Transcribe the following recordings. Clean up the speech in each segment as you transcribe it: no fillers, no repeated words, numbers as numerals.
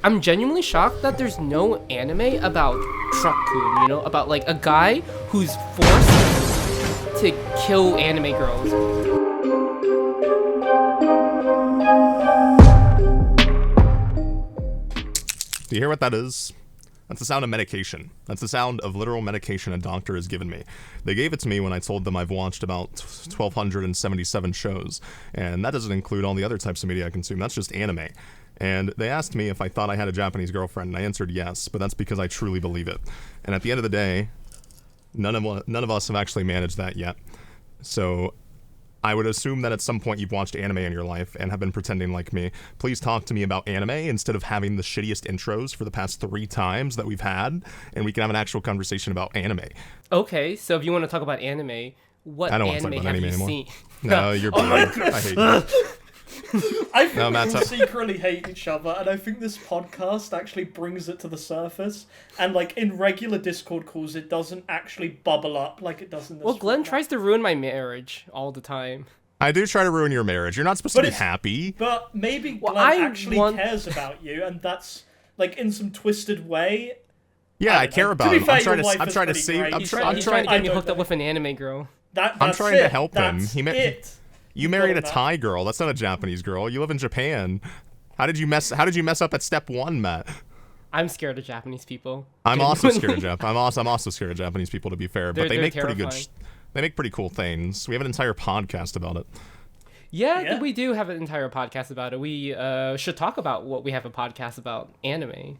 I'm genuinely shocked that there's no anime about Truck-kun, you know, about like a guy who's forced to kill anime girls. Do you hear what that is? That's the sound of medication. That's the sound of literal medication a doctor has given me. They gave it to me when I told them I've watched about 1,277 shows, and that doesn't include all the other types of media I consume. That's just anime. And they asked me if I thought I had a Japanese girlfriend, and I answered yes, but that's because I truly believe it. And at the end of the day, none of us have actually managed that yet. So I would assume that at some point you've watched anime in your life and have been pretending like me. Please talk to me about anime instead of having the shittiest intros for the past 3 times that we've had, and we can have an actual conversation about anime. Okay, so if you want to talk about anime, what I don't want to anime talk about have anime you anymore. seen? No, you're bad. I hate you. I think we all secretly hate each other, and I think this podcast actually brings it to the surface. And like in regular Discord calls, it doesn't actually bubble up like it does in this. Well, Glen format. tries to ruin my marriage all the time. I do try to ruin your marriage. You're not supposed to be happy. But maybe Glen I actually cares about you, and that's like in some twisted way. Yeah, I care about him. I'm trying to He's save. trying to get me hooked up with an anime girl. I'm trying to help him. That's You married a Thai girl. That's not a Japanese girl. You live in Japan. How did you mess up at step 1, Matt? I'm scared of Japanese people. I'm also scared of I'm also scared of Japanese people, to be fair. But they make terrifying. pretty good. They make pretty cool things. We have an entire podcast about it. Yeah, we do have an entire podcast about it. We should talk about what we have a podcast about anime.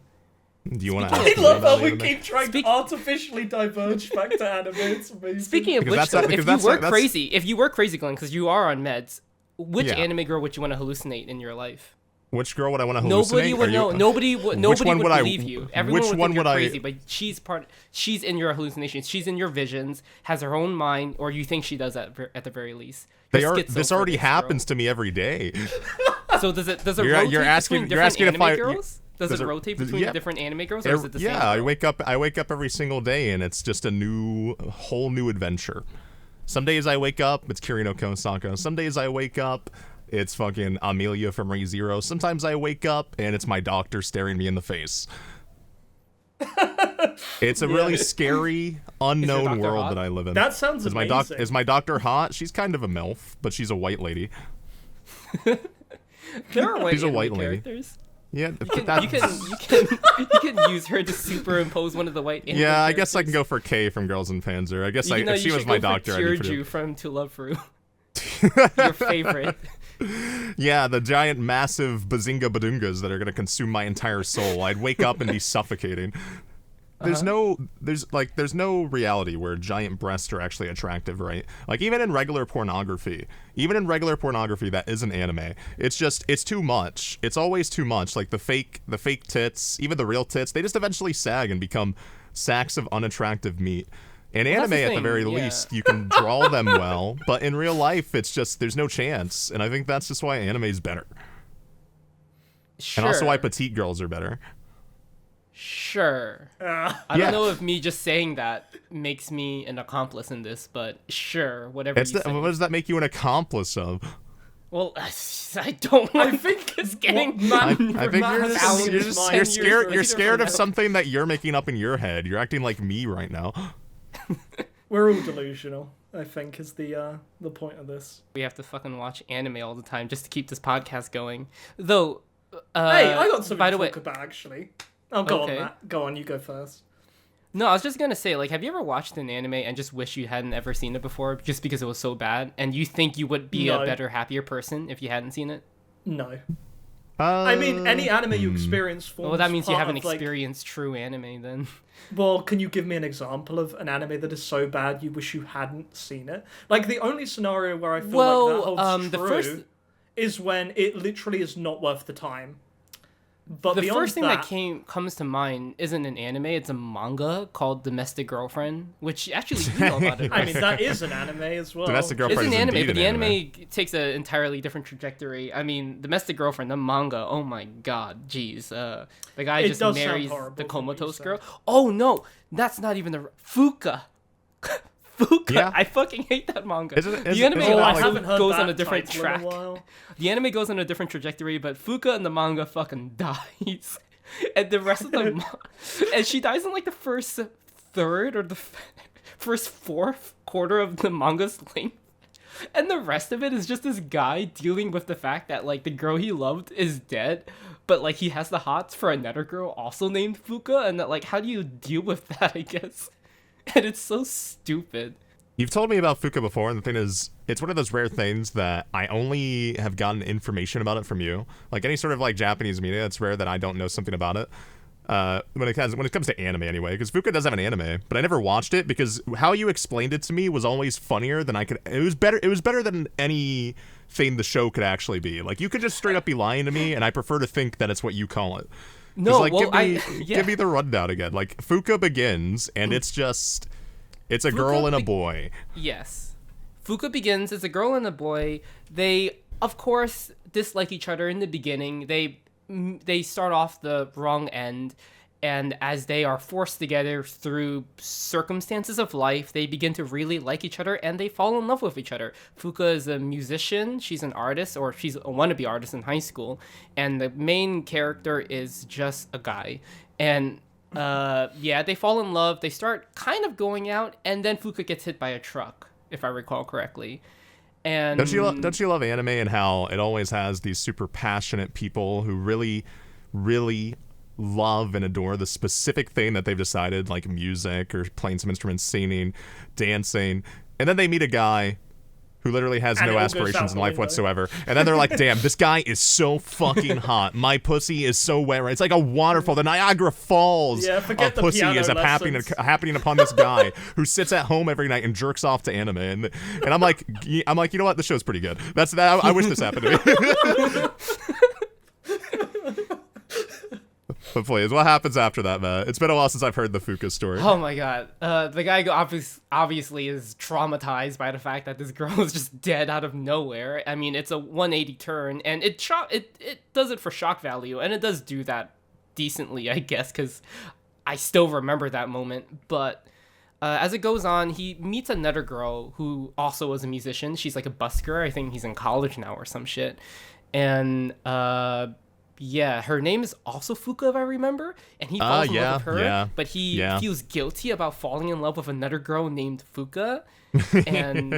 Do you want to? I love how we keep trying to artificially diverge back to anime. It's amazing. Speaking of which, though, if you were crazy, Glen, because you are on meds, which anime girl would you want to hallucinate in your life? Which girl would I want to hallucinate? Nobody would know. Nobody would believe you. Everyone would think you're crazy, but she's in your hallucinations. She's in your visions. Has her own mind, or you think she does at the very least. This already happens to me every day. So does it rotate between different anime girls? Does it rotate between different anime girls, or is it the same? Yeah, I wake up every single day, and it's just a whole new adventure. Some days I wake up, it's Kirino Kosaka. Some days I wake up, it's fucking Amelia from Re:Zero. Sometimes I wake up, and it's my doctor staring me in the face. It's a really scary, unknown world that I live in. That sounds amazing. Is my doctor hot? She's kind of a MILF, but she's a white lady. There are she's a white lady. Characters. Yeah, you can use her to superimpose one of the white. Yeah, I guess I can go for Kay from Girls and Panzer. I guess if she was my doctor, I'd be pretty... from To Love Ru. Your favorite. Yeah, the giant, massive bazinga badungas that are gonna consume my entire soul. I'd wake up and be suffocating. There's no reality where giant breasts are actually attractive, right? Like even in regular pornography that isn't anime, it's too much. It's always too much. Like the fake tits, even the real tits, they just eventually sag and become sacks of unattractive meat. In anime, at the very least, you can draw them well, but in real life, it's just there's no chance. And I think that's just why anime is better. Sure. And also why petite girls are better. Sure. I don't know if me just saying that makes me an accomplice in this, but sure, whatever you say. What does that make you an accomplice of? Well, I don't. I think it's getting. I think you're scared of something that you're making up in your head. You're acting like me right now. We're all delusional, I think, is the point of this. We have to fucking watch anime all the time just to keep this podcast going. Though, hey, I got something to talk about, actually. Oh, go on, Matt. Go on, you go first. No, I was just gonna say, like, have you ever watched an anime and just wish you hadn't ever seen it before just because it was so bad, and you think you would be a better, happier person if you hadn't seen it? No. I mean, any anime you experience forms well, that means you haven't of, like, experienced true anime, then. Well, can you give me an example of an anime that is so bad you wish you hadn't seen it? Like, the only scenario where I feel like that holds true is when it literally is not worth the time. But the first thing that comes to mind isn't an anime, it's a manga called Domestic Girlfriend, which actually you know about it. I mean, that is an anime as well. Domestic Girlfriend is an anime, but the anime takes an entirely different trajectory. I mean, Domestic Girlfriend, the manga, oh my god, jeez. The guy just marries the comatose girl. Oh no, that's not even the... Fuuka. Fuuka. Yeah. I fucking hate that manga. The anime goes on a different track. The anime goes on a different trajectory, but Fuuka in the manga fucking dies. And the rest of the and she dies in like the first third or the first fourth quarter of the manga's length. And the rest of it is just this guy dealing with the fact that like the girl he loved is dead, but like he has the hots for another girl also named Fuuka, and that like how do you deal with that, I guess. And it's so stupid. You've told me about Fuuka before, and the thing is, it's one of those rare things that I only have gotten information about it from you. Like any sort of like Japanese media, it's rare that I don't know something about it. When it comes to anime anyway, because Fuuka does have an anime, but I never watched it because how you explained it to me was always funnier than I could. It was better than anything the show could actually be. Like you could just straight up be lying to me, and I prefer to think that it's what you call it. No, like, well, give me the rundown again. Like Fuuka begins, and it's a girl and a boy. Yes. Fuuka begins, it's a girl and a boy. They, of course, dislike each other in the beginning. They start off the wrong end, and as they are forced together through circumstances of life, they begin to really like each other, and they fall in love with each other. Fuuka is a musician, she's an artist, or she's a wannabe artist in high school, and the main character is just a guy. And they fall in love, they start kind of going out, and then Fuuka gets hit by a truck, if I recall correctly. And don't you love anime and how it always has these super passionate people who really, really love and adore the specific thing that they've decided, like music or playing some instruments, singing, dancing, and then they meet a guy who literally has no aspirations in life whatsoever. And then they're like, damn, this guy is so fucking hot. My pussy is so wet. Right? It's like a waterfall. The Niagara Falls of pussy is happening upon this guy who sits at home every night and jerks off to anime. And I'm like, you know what? The show's pretty good. That's that. I wish this happened to me. But please, what happens after that, Matt? It's been a while since I've heard the Fuuka story. Oh my god. The guy obviously is traumatized by the fact that this girl is just dead out of nowhere. I mean, it's a 180 turn, and it does it for shock value, and it does do that decently, I guess, because I still remember that moment. But as it goes on, he meets another girl who also is a musician. She's like a busker. I think he's in college now or some shit. And yeah, her name is also Fuuka, if I remember, and he falls in love with her, but he feels guilty about falling in love with another girl named Fuuka, and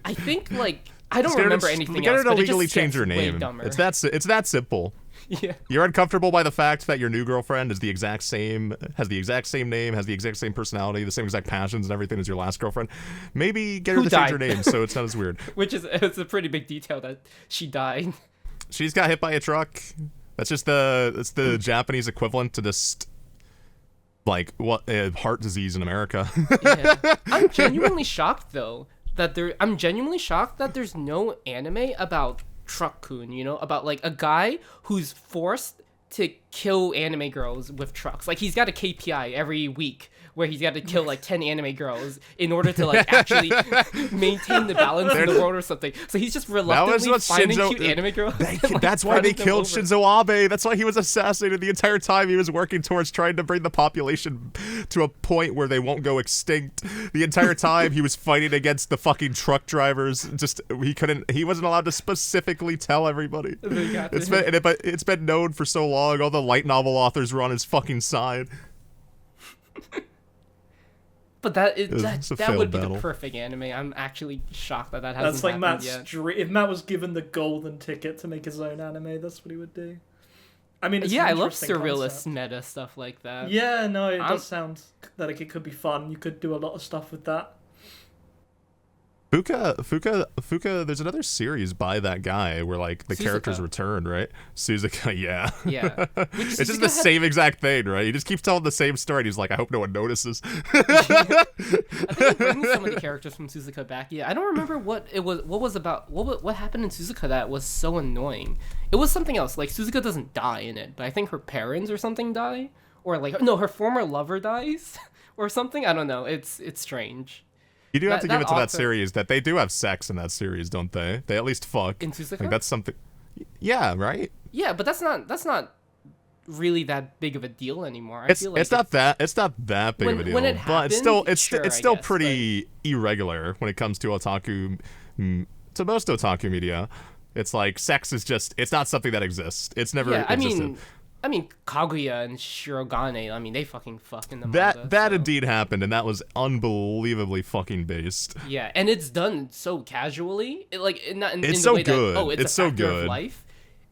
I think, like, I don't remember anything else, but it just change your name. It's that simple. Yeah. You're uncomfortable by the fact that your new girlfriend is has the exact same name, has the exact same personality, the same exact passions and everything as your last girlfriend. Maybe get her to change her name so it's not as weird. It's a pretty big detail that she died. She's got hit by a truck. That's just the Japanese equivalent to just like what heart disease in America. Yeah. I'm genuinely shocked though that there's no anime about Truck-kun, you know, about like a guy who's forced to kill anime girls with trucks. Like he's got a KPI every week where he's got to kill like 10 anime girls in order to like actually maintain the balance in the world or something. So he's just reluctantly finding cute anime girls. That's why they killed Shinzo Abe. That's why he was assassinated the entire time. He was working towards trying to bring the population to a point where they won't go extinct. The entire time he was fighting against the fucking truck drivers. Just he wasn't allowed to specifically tell everybody. It's been known for so long. All the light novel authors were on his fucking side. But that would be the perfect anime. I'm actually shocked that hasn't that's like happened Matt's yet. If Matt was given the golden ticket to make his own anime, that's what he would do. I mean, it's I love surrealist meta stuff like that. Yeah, no, it does sound that it could be fun. You could do a lot of stuff with that. Fuuka, there's another series by that guy where like the characters return, right? Suzuka, yeah. Yeah. It's just the same exact thing, right? He just keeps telling the same story and he's like, I hope no one notices. I think they bring some of the characters from Suzuka back. Yeah, I don't remember what happened in Suzuka that was so annoying. It was something else. Like Suzuka doesn't die in it, but I think her parents or something die. Or like no, her former lover dies or something. I don't know. It's strange. You do have to give it to that series that they do have sex in that series, don't they? They at least fuck. In Suzuka? Like that's something. Yeah, right? Yeah, but that's not really that big of a deal anymore. It's not that big of a deal. When it happens, but it's still pretty irregular when it comes to otaku, to most otaku media. It's like sex is it's not something that exists. It's never existed. I mean, Kaguya and Shirogane, I mean, they fucking fuck in the manga. That indeed happened, and that was unbelievably fucking based. Yeah, and it's done so casually. Not in it's the so way good. that, it's a so factor good. of life.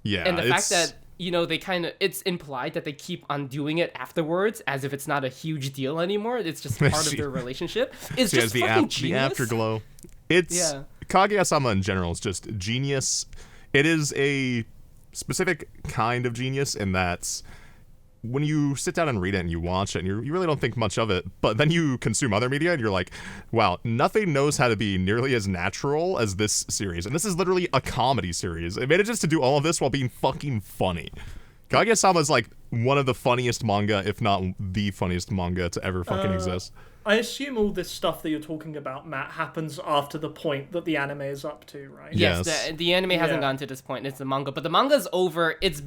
Yeah, and the fact that, they kind of, it's implied that they keep on doing it afterwards as if it's not a huge deal anymore. It's just part of their relationship. It's just fucking genius. The afterglow. Kaguya-sama in general is just genius. It is a specific kind of genius in that when you sit down and read it and you watch it and you really don't think much of it, but then you consume other media and you're like, wow, nothing knows how to be nearly as natural as this series. And this is literally a comedy series. It manages to do all of this while being fucking funny. Kaguya-sama is like one of the funniest manga, if not the funniest manga to ever fucking exist. I assume all this stuff that you're talking about, Matt, happens after the point that the anime is up to, right? Yes, the anime hasn't gotten to this point. It's the manga, but the manga's over. It's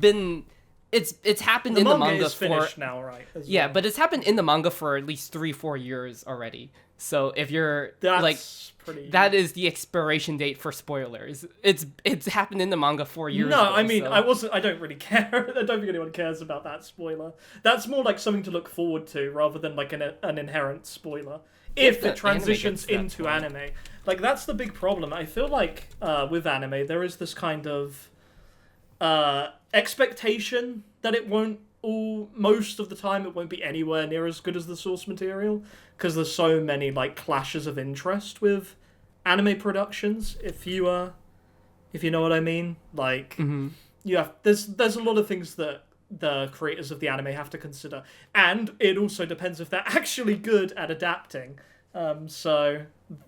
happened in the manga is finished now, right? Well. But it's happened in the manga for at least 3-4 years already. So if you're that is the expiration date for spoilers. It's happened in the manga 4 years ago. No, I mean, I don't really care. I don't think anyone cares about that spoiler. That's more like something to look forward to rather than like an inherent spoiler. If it transitions into anime. Like, that's the big problem. I feel like with anime, there is this kind of expectation that it won't most of the time it won't be anywhere near as good as the source material because there's so many like clashes of interest with anime productions, if you know what I mean. Like there's a lot of things that the creators of the anime have to consider, and it also depends if they're actually good at adapting. So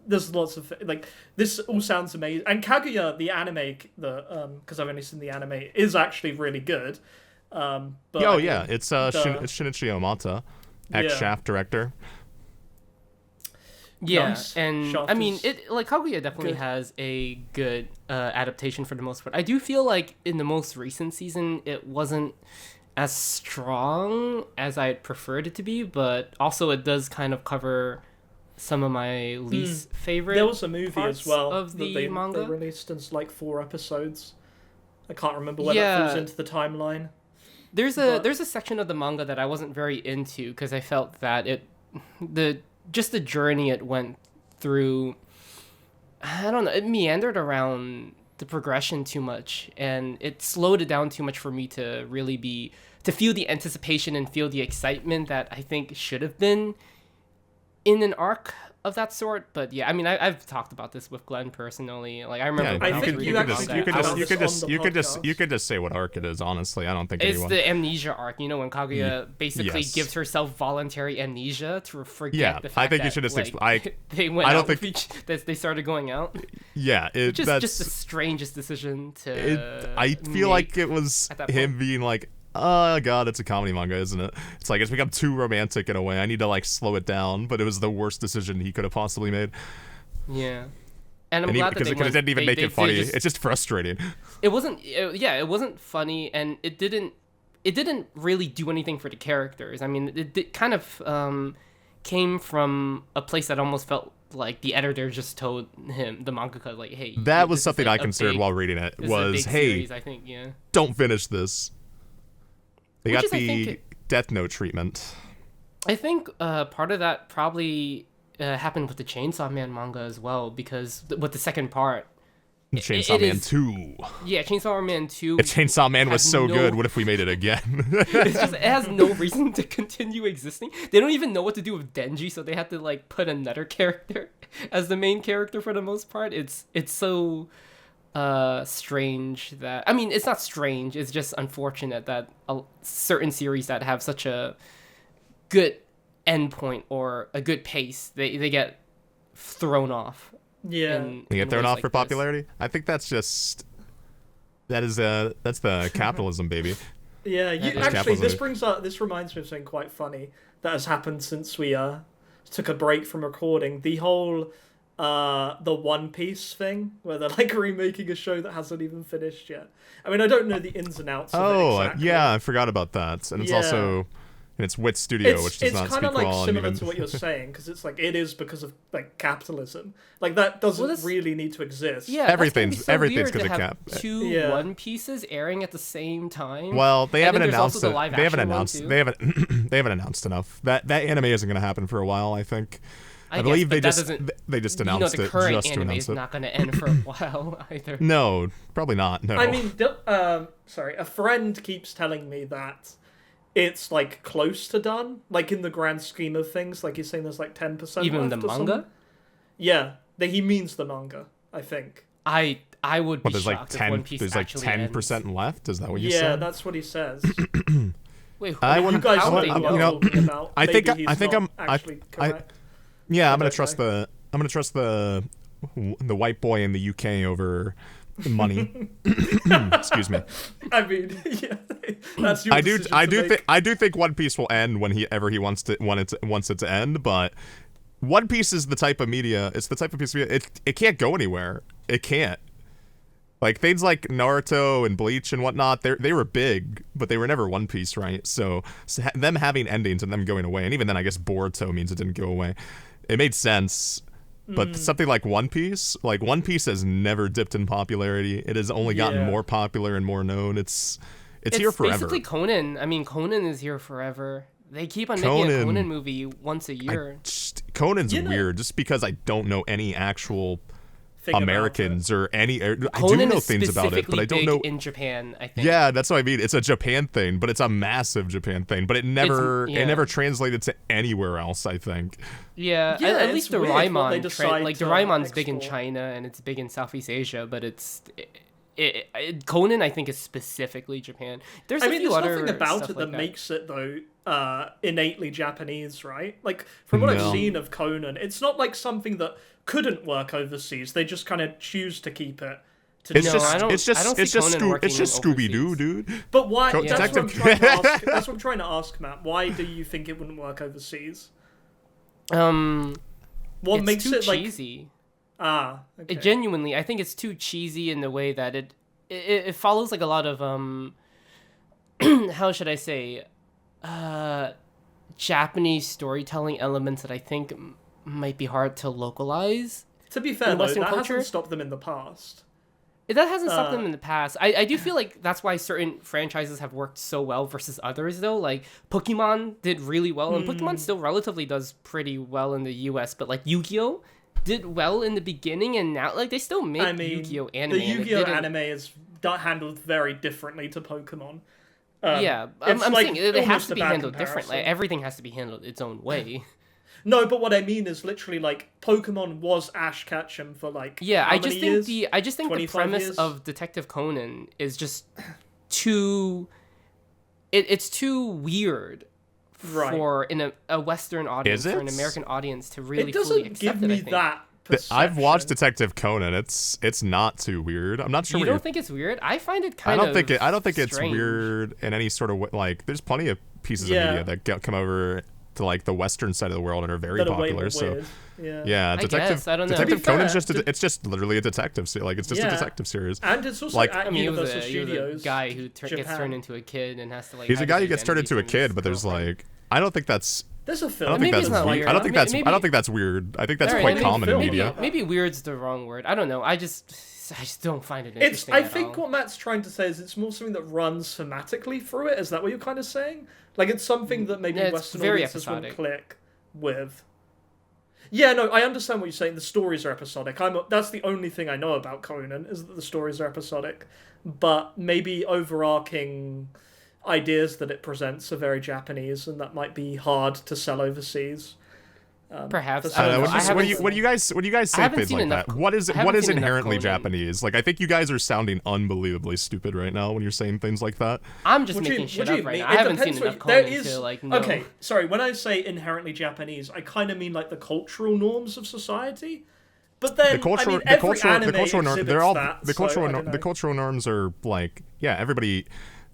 there's lots of like this all sounds amazing, and Kaguya the anime because I've only seen the anime is actually really good. But it's Shinichi Omata, ex-Shaft director. Yeah, nice. And Shaft I mean, Kaguya definitely has a good adaptation for the most part. I do feel like in the most recent season, it wasn't as strong as I'd preferred it to be, but also it does kind of cover some of my least favorite. There was a movie as well of the manga. They released in like 4 episodes. I can't remember where that falls into the timeline. There's a section of the manga that I wasn't very into because I felt that the journey it went through, I don't know, it meandered around the progression too much, and it slowed it down too much for me to really to feel the anticipation and feel the excitement that I think should have been in an arc of that sort. But yeah, I mean, I've talked about this with Glen personally. Like, I remember you could just say what arc it is. Honestly, I don't think it's the amnesia arc. You know, when Kaguya basically gives herself voluntary amnesia to forget the fact I think that, you should just like, they went out with they started going out. Yeah, that's just the strangest decision to. I feel like it was him being like, oh god, it's a comedy manga, isn't it? It's like it's become too romantic in a way. I need to like slow it down, but it was the worst decision he could have possibly made. Yeah, and I'm glad that because it didn't even make it funny. It's just frustrating. It wasn't funny, and it didn't really do anything for the characters. I mean, it kind of came from a place that almost felt like the editor just told him, the mangaka, like, hey, that was something I considered while reading it. Was, hey, series, I think, don't finish this. They got the Death Note treatment. I think part of that probably happened with the Chainsaw Man manga as well, because with the second part... Chainsaw Man 2. Yeah, Chainsaw Man 2. If Chainsaw Man was so good, what if we made it again? It has no reason to continue existing. They don't even know what to do with Denji, so they have to like put another character as the main character for the most part. It's so... strange that, I mean, it's not strange, it's just unfortunate that certain series that have such a good endpoint or a good pace, they get thrown off. They get thrown off for popularity. I think that's the capitalism, baby. Yeah, actually, this reminds me of something quite funny that has happened since we took a break from recording. The whole the One Piece thing, where they're like remaking a show that hasn't even finished yet. I mean, I don't know the ins and outs of it exactly. Yeah, I forgot about that. And it's also, And it's Wit Studio, which does not speak well. It's kind of like similar even... to what you're saying, because it's like it is because of like capitalism. Like that doesn't really need to exist. Yeah, everything's so because of cap. Two One Pieces airing at the same time. Well, they haven't announced it. They haven't announced enough. That anime isn't going to happen for a while, I think. I believe they just announced the current it just to anime announce is it. not going to end for a while either. No, probably not. No. I mean, a friend keeps telling me that it's like close to done, like in the grand scheme of things. Like he's saying there's like 10% even left the manga. Something. Yeah, he means the manga. I think. I would be there's shocked like if One Piece there's like actually 10% ends. left. Is that what you said? Yeah, that's what he says. Wait, you guys how know they what know? I'm talking about. I think Maybe I'm actually correct. Yeah, I'm gonna trust the white boy in the UK over money. Excuse me. I mean, yeah, that's your I do think One Piece will end when he wants it to end, but One Piece is the type of media. It's the type of piece of media. It can't go anywhere. It can't. Like things like Naruto and Bleach and whatnot, they were big, but they were never One Piece, right? So them having endings and them going away, and even then, I guess Boruto means it didn't go away. It made sense. But something like One Piece has never dipped in popularity. It has only gotten more popular and more known. It's here forever. Basically Conan. I mean, Conan is here forever. They keep on making a Conan movie once a year. Conan's weird, just because I don't know any actual Americans or any. I do know things about it, but I don't know in Japan. I think. Yeah, that's what I mean. It's a Japan thing, but it's a massive Japan thing. But it never translated to anywhere else. I think. Yeah, at least Doraemon. Doraemon's big in China and it's big in Southeast Asia, but Conan I think is specifically Japan. There's nothing about it that makes it though innately Japanese, right? Like from what I've seen of Conan, it's not like something that couldn't work overseas. They just kind of choose to keep it. It's just Scooby Doo, dude. But why? That's what I'm trying to ask, Matt. Why do you think it wouldn't work overseas? What makes it cheesy? Okay. Genuinely, I think it's too cheesy in the way that it follows like a lot of how should I say, Japanese storytelling elements that I think might be hard to localize. To be fair, that hasn't stopped them in the past. That hasn't stopped them in the past. I do feel like that's why certain franchises have worked so well versus others, though. Like, Pokemon did really well, and Pokemon still relatively does pretty well in the US, but, like, Yu-Gi-Oh! Did well in the beginning, and now, like, they still make Yu-Gi-Oh! Anime. The Yu-Gi-Oh! Anime is handled very differently to Pokemon. I'm saying it has to be handled differently. Like, everything has to be handled its own way. No, but what I mean is literally like Pokemon was Ash Ketchum for like I just think the premise of Detective Conan is just too it's too weird for a Western audience, for an American audience to really fully accept it. It doesn't give me that perception. I've watched Detective Conan. It's not too weird. I'm not sure. You don't think it's weird? I find it kind of I don't think strange. It's weird in any sort of way. Like there's plenty of pieces of media that come over to like the Western side of the world and are very popular. So Detective Conan's it's just literally a detective series. Like it's just a detective series. And it's also like at Universal he Studios. was a guy who gets turned into a kid and has to like. He's a guy who gets turned into a kid, but there's like I don't think that's. There's a film. I don't think that's weird. I think that's quite common in media. Maybe weird's the wrong word. I don't know. I just don't find it interesting. I think what Matt's trying to say is it's more something that runs thematically through it. Is that what you're kind of saying? Like it's something that maybe Western audiences wouldn't click with. Yeah, no, I understand what you're saying. The stories are episodic. That's the only thing I know about Conan is that the stories are episodic, but maybe overarching ideas that it presents are very Japanese, and that might be hard to sell overseas. Perhaps. When you guys say things like that, what is inherently Japanese? Like I think you guys are sounding unbelievably stupid right now when you're saying things like that. I'm just making shit up right now. I haven't seen enough Conan to like know. Okay, sorry. When I say inherently Japanese, I kind of mean like the cultural norms of society. But then the cultural norms are like everybody.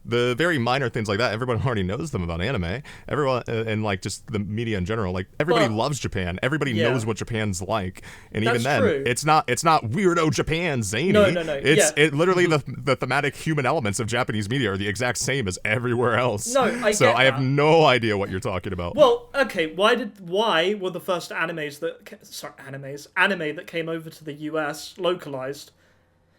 the very minor things like that, everyone already knows them about anime. Everyone and like just the media in general, like everybody loves Japan. Everybody knows what Japan's like, and even then, true. it's not weirdo Japan zany. No. It literally the thematic human elements of Japanese media are the exact same as everywhere else. No, I have no idea what you're talking about. Well, okay, why were the first anime that came over to the US localized?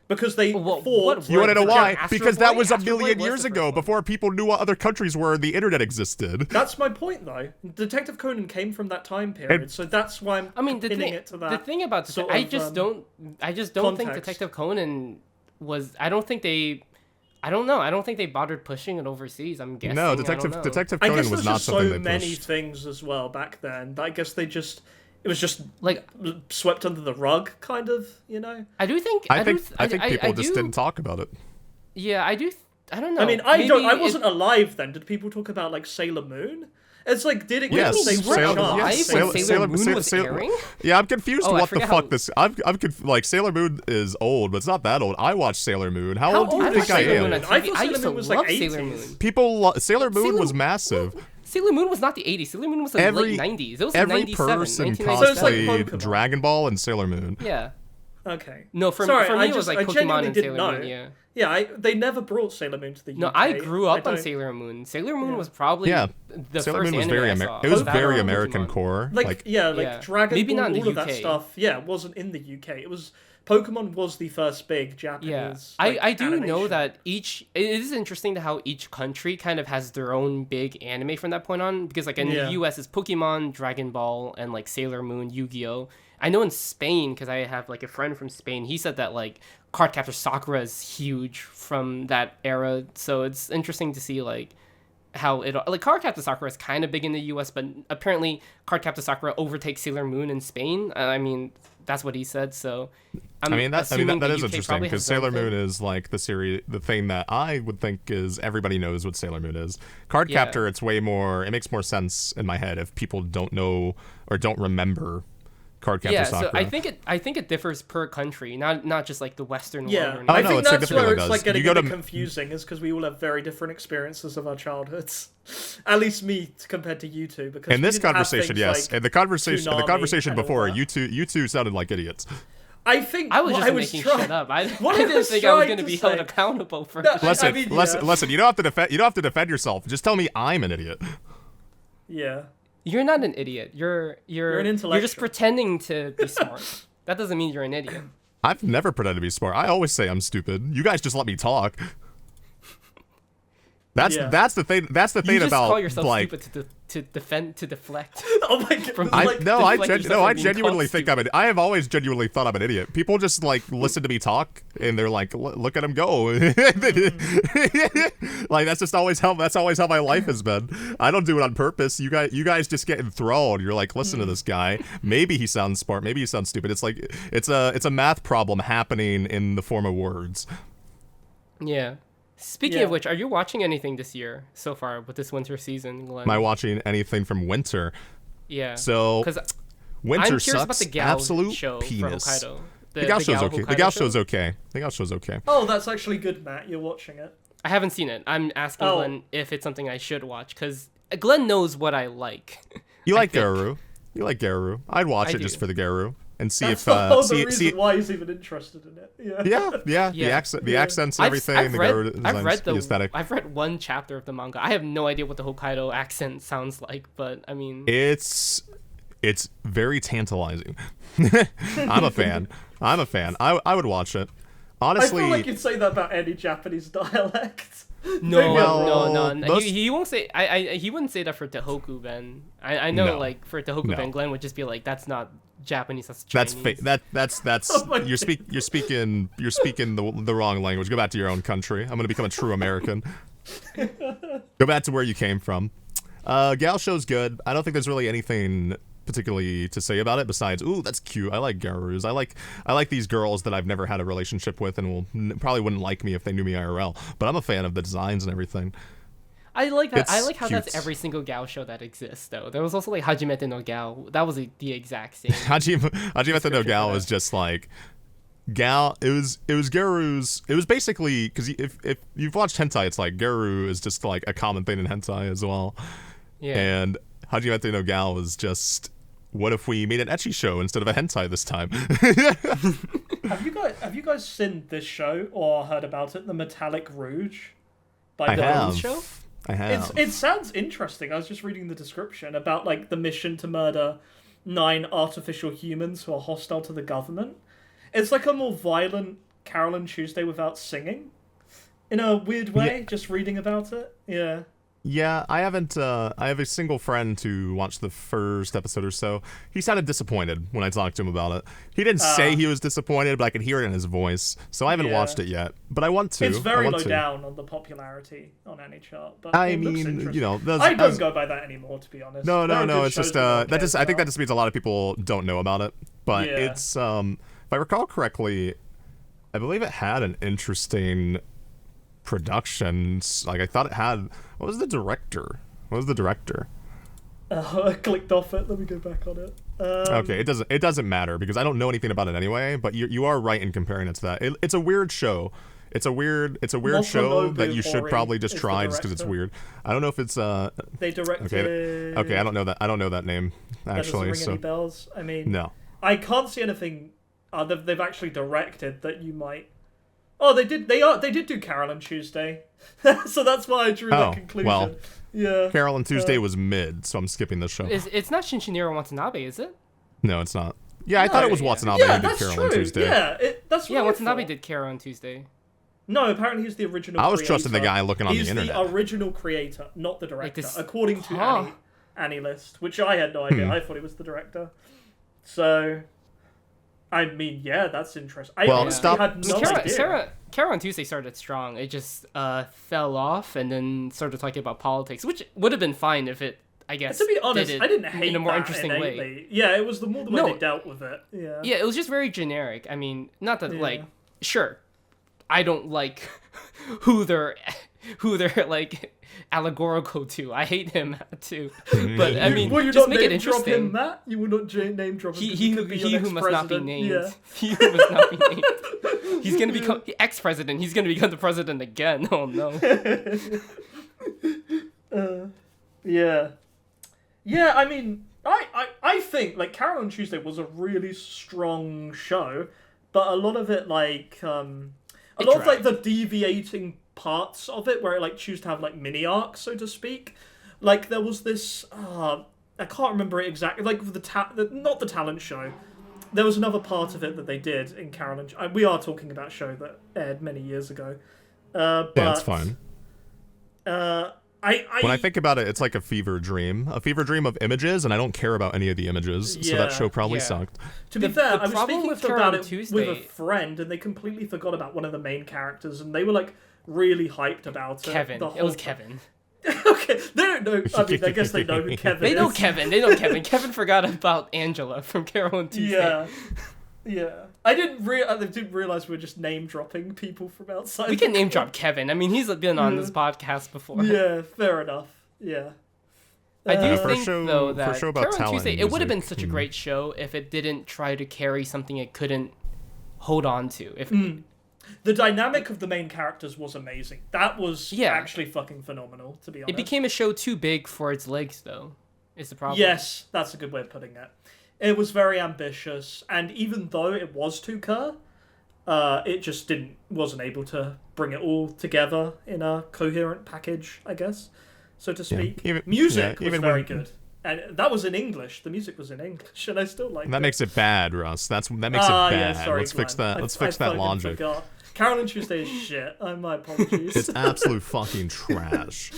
Because they thought... You want to know why? Because that was a million years ago, before people knew what other countries were and the internet existed. That's my point, though. Detective Conan came from that time period, so that's why I'm pinning it to that. The thing about this, I just don't think Detective Conan was... I don't think they bothered pushing it overseas. I'm guessing. No, Detective Conan was not something they pushed. I guess there's so many things as well back then. I guess they just... It was just like swept under the rug, kind of, you know. I think people just didn't talk about it. Yeah, I don't know. I mean, I wasn't alive then. Did people talk about like Sailor Moon? It's like, did it? Yes, Sailor Moon was airing. Yeah, I'm confused. What the fuck this? Like Sailor Moon is old, but it's not that old. I watched Sailor Moon. How old do you think I am? I thought Sailor Moon was like 80s. Sailor Moon was massive. Sailor Moon was not the 80s. Sailor Moon was like late 90s. It was every 97, person cosplayed like Dragon Ball and Sailor Moon. Yeah. Okay. No, for me it was like Pokemon and Sailor Moon. Yeah. Yeah, they never brought Sailor Moon to the UK. No, I grew up on Sailor Moon. Sailor Moon was probably the Sailor first Moon was anime I saw. It was very American core. Like Dragon maybe Ball, not in the all of UK. that stuff. Yeah, it wasn't in the UK. It was Pokemon was the first big Japanese. Yeah, I do animation. know that it is interesting to how each country kind of has their own big anime from that point on, because like in the US it's Pokemon, Dragon Ball, and like Sailor Moon, Yu-Gi-Oh. I know in Spain, because I have like a friend from Spain, he said that like Cardcaptor Sakura is huge from that era, so it's interesting to see like how it like Cardcaptor Sakura is kind of big in the US, but apparently Cardcaptor Sakura overtakes Sailor Moon in Spain. I mean, that's what he said. So that is interesting, because Sailor Moon is like the thing that I would think is everybody knows what Sailor Moon is. Cardcaptor, it makes more sense in my head if people don't know or don't remember Cardcaptor Sakura. So I think it differs per country, not just like the Western world. Yeah, I think that's where it's like getting a bit confusing, is because we all have very different experiences of our childhoods. At least me compared to you two, because in this conversation, yes, like and the conversation before, you two sounded like idiots. I think I was just making shit up. I didn't think I was going to be held accountable for this. Listen. You don't have to defend yourself. Just tell me I'm an idiot. Yeah. You're not an idiot. You're an intellectual. You're just pretending to be smart. That doesn't mean you're an idiot. I've never pretended to be smart. I always say I'm stupid. You guys just let me talk. That's the thing. That's the thing about, like... You just call yourself stupid to deflect. Oh my god! I genuinely think I'm an... I have always genuinely thought I'm an idiot. People just, like, listen to me talk, and they're like, look at him go. Like, that's always how my life has been. I don't do it on purpose. You guys just get enthralled. You're like, listen to this guy. Maybe he sounds smart. Maybe he sounds stupid. It's like, it's a math problem happening in the form of words. Yeah. Speaking of which, are you watching anything this year so far with this winter season, Glenn? Am I watching anything from winter? Yeah. So winter I'm curious sucks. About the Gal Absolute show penis. From Hokkaido. The Gal show's okay. The Gal show's okay. The Gal show's okay. Oh, that's actually good, Matt. You're watching it. I haven't seen it. I'm asking Glenn if it's something I should watch, because Glenn knows what I like. You like Garu. You like Garu. I'd watch it just for the Garu. And see That's if the reason why he's even interested in it. Yeah. The accents, and everything. I've read the aesthetic. I've read one chapter of the manga. I have no idea what the Hokkaido accent sounds like, but I mean, it's very tantalizing. I'm a fan. I would watch it. Honestly, I feel like you'd say that about any Japanese dialect. No. He won't say. He wouldn't say that for Tohoku Ben. I know, like for Tohoku Ben, Glenn would just be like, "That's not Japanese. That's Chinese." That's you're speaking the wrong language. Go back to your own country. I'm gonna become a true American. Go back to where you came from. Gal show's good. I don't think there's really anything particularly to say about it besides, ooh, that's cute. I like Garus. I like these girls that I've never had a relationship with and probably wouldn't like me if they knew me IRL. But I'm a fan of the designs and everything. I like that. I like how cute. That's every single Gal show that exists, though. There was also like Hajimete no Gal. That was the exact same. Hajimete no Gal is just like, Gal, it was Geru's. It was basically because if you've watched hentai, it's like Geru is just like a common thing in hentai as well. Yeah. And Hajimete no Gal was just, what if we made an ecchi show instead of a hentai this time? Have you guys seen this show or heard about it? The Metallic Rouge by I the have. show. I have. It sounds interesting. I was just reading the description about like the mission to murder 9 artificial humans who are hostile to the government. It's like a more violent Carole Tuesday without singing, in a weird way. Yeah. Just reading about it, yeah. Yeah, I haven't. I have a single friend who watched the first episode or so. He sounded disappointed when I talked to him about it. He didn't say he was disappointed, but I could hear it in his voice. So I haven't watched it yet, but I want to. It's very low down on the popularity on any chart. But I mean, you know, I don't go by that anymore, to be honest. No. It's just that just. I think that just means a lot of people don't know about it. But it's if I recall correctly, I believe it had an interesting production. Like I thought it had. What was the director? I clicked off it. Let me go back on it. Okay, it doesn't matter because I don't know anything about it anyway. But you are right in comparing it to that. It's a weird show. It's a weird show that you should probably just try just because it's weird. I don't know if it's They directed. Okay, I don't know that name actually. That doesn't ring any bells. I mean, no. I can't see anything. They've actually directed that you might. Oh, they did. They did do Carole Tuesday, so that's why I drew that conclusion. Well, yeah. Carole Tuesday was mid, so I'm skipping this show. It's not Shinchinero Watanabe, is it? No, it's not. Yeah, I thought it was Watanabe who did Carole Tuesday. Yeah, that's what Watanabe did Carole Tuesday. No, apparently he's the original. I was trusting the guy looking on the internet. He's the original creator, not the director, according to AniList, which I had no idea. I thought he was the director. So. I mean, yeah, that's interesting. I had no idea. Carole Tuesday started strong. It just fell off and then started talking about politics, which would have been fine if it, I guess, to be honest, I didn't hate in a more that interesting way. Yeah, it was the way they dealt with it. Yeah. Yeah, it was just very generic. I mean, not that sure, I don't like who they're like allegorical to. I hate him too. But I mean, just make it interesting. Him, Matt? You will not name drop him. He who must not be named. Yeah. He who must not be named. He's gonna become ex-president. He's gonna become the president again. Oh no. Yeah. Yeah. I mean, I think like Carole Tuesday was a really strong show, but a lot of it like like the deviating parts of it where it like choose to have like mini arcs, so to speak. Like there was this I can't remember it exactly, like not the talent show. There was another part of it that they did in Carole. We are talking about a show that aired many years ago. But, yeah, it's fine. When I think about it, it's like a fever dream of images, and I don't care about any of the images, so that show probably sucked. To be fair, I was speaking about it with a friend, and they completely forgot about one of the main characters, and they were like really hyped about it. Kevin. It was Kevin. Okay, they don't know. I mean, I guess they know who Kevin is. They know Kevin. Kevin forgot about Angela from Carole Tuesday. Yeah. I didn't realize we were just name dropping people from outside. We can name drop Kevin. I mean, he's been on this podcast before. Yeah, fair enough. Yeah. I do think though that Carole Tuesday, it would have been such a great show if it didn't try to carry something it couldn't hold on to. The dynamic of the main characters was amazing. That was actually fucking phenomenal, to be honest. It became a show too big for its legs, though, is the problem. Yes, that's a good way of putting it. It was very ambitious, and even though it was 2K, it just wasn't able to bring it all together in a coherent package, I guess, so to speak. Music was very good. And that was in English. The music was in English, and I still like it. That makes it bad, Russ. That makes it bad. Yeah, sorry, Let's fix that. Let's fix that logic. Carole Tuesday is shit. My apologies. It's absolute fucking trash.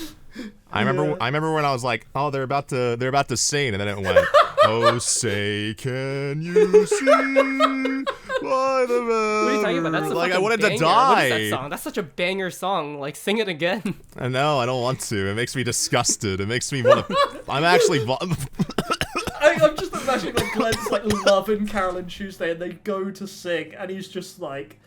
I remember when I was like, oh, they're about to sing, and then it went, oh, say, can you see why the man? What are you talking about? That's like I wanted banger. to die. What is that song? That's such a banger song. Like, sing it again. I know. I don't want to. It makes me disgusted. It makes me want to. I'm actually. I'm just imagining like Glen's like loving Carole Tuesday, and they go to sing, and he's just like.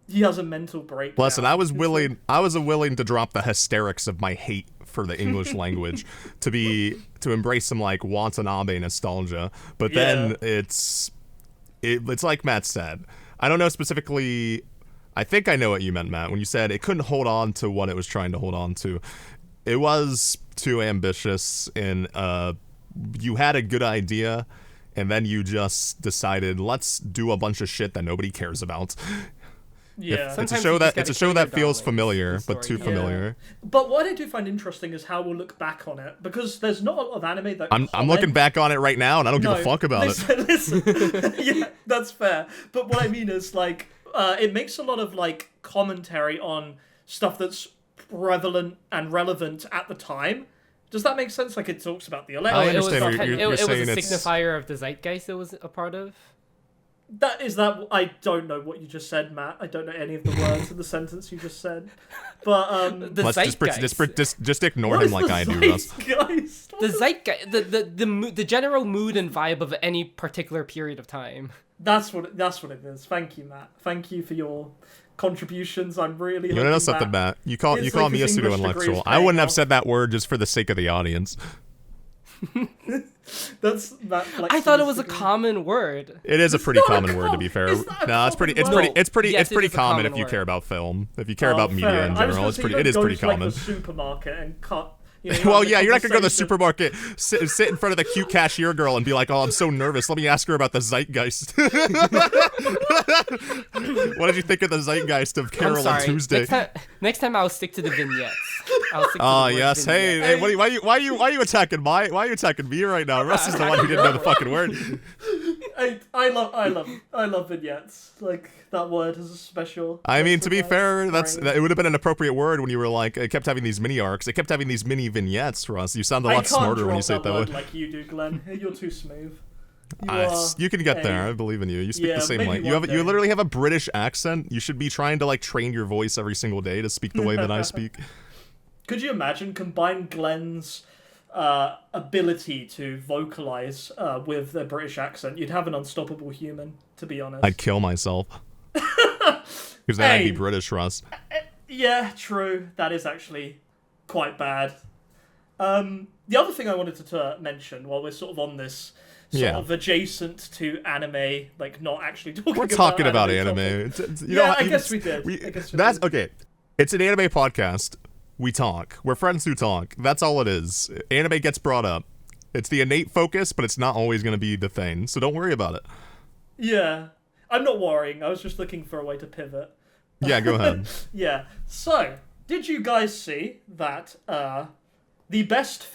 He has a mental breakdown. Listen, I was willing to drop the hysterics of my hate for the English language to embrace some like Watanabe nostalgia, but then it's like Matt said. I don't know specifically. I think I know what you meant, Matt, when you said it couldn't hold on to what it was trying to hold on to. It was too ambitious in you had a good idea, and then you just decided, let's do a bunch of shit that nobody cares about. Yeah, it's a show that feels familiar, but too familiar. But what I do find interesting is how we'll look back on it, because there's not a lot of anime that I'm looking back on it right now, and I don't give a fuck about it. Listen. Yeah, that's fair. But what I mean is, like, it makes a lot of, like, commentary on stuff that's prevalent and relevant at the time. Does that make sense? Like, it talks about the election. I understand. It was a signifier of the zeitgeist it was a part of. I don't know what you just said, Matt. I don't know any of the words in the sentence you just said. But the zeitgeist. Just ignore him like I do, Russ. The zeitgeist, the general mood and vibe of any particular period of time. That's what it is. Thank you, Matt. Thank you for your contributions. I'm really. You want to know something, Matt? You call me a pseudo-intellectual. I wouldn't have said that word just for the sake of the audience. That's that. I thought it was a common word. It is a pretty common word, to be fair. No, it's pretty common if you care about film. If you care about media in general, it is pretty common. Like the supermarket and cut. Well, yeah, you're not gonna go to the supermarket, sit in front of the cute cashier girl and be like, "Oh, I'm so nervous. Let me ask her about the zeitgeist." What did you think of the zeitgeist of Carole Tuesday? Next time I'll stick to the vignettes. Yes. Hey, why are you attacking why are you attacking me right now? Russ is the one who didn't know the fucking word. I love vignettes. Like, that word is a special. I mean, to be fair, it would have been an appropriate word when you were like, it kept having these mini arcs. It kept having these mini vignettes, Russ. You sound a lot smarter when you say it that way. Like you do, Glen. You're too smooth. You can get there. I believe in you. You speak the same way. You literally have a British accent. You should be trying to like train your voice every single day to speak the way that I speak. Could you imagine combine Glen's ability to vocalize with a British accent? You'd have an unstoppable human, to be honest. I'd kill myself. Because then I'd be British, Russ. Yeah, true. That is actually quite bad. The other thing I wanted to mention while we're sort of on this sort of adjacent to anime, like not actually talking about anime. We're talking about anime. I guess we did. That's okay. It's an anime podcast. We talk. We're friends who talk. That's all it is. Anime gets brought up. It's the innate focus, but it's not always going to be the thing. So don't worry about it. Yeah. I'm not worrying. I was just looking for a way to pivot. Yeah, go ahead. Yeah. So, did you guys see that the best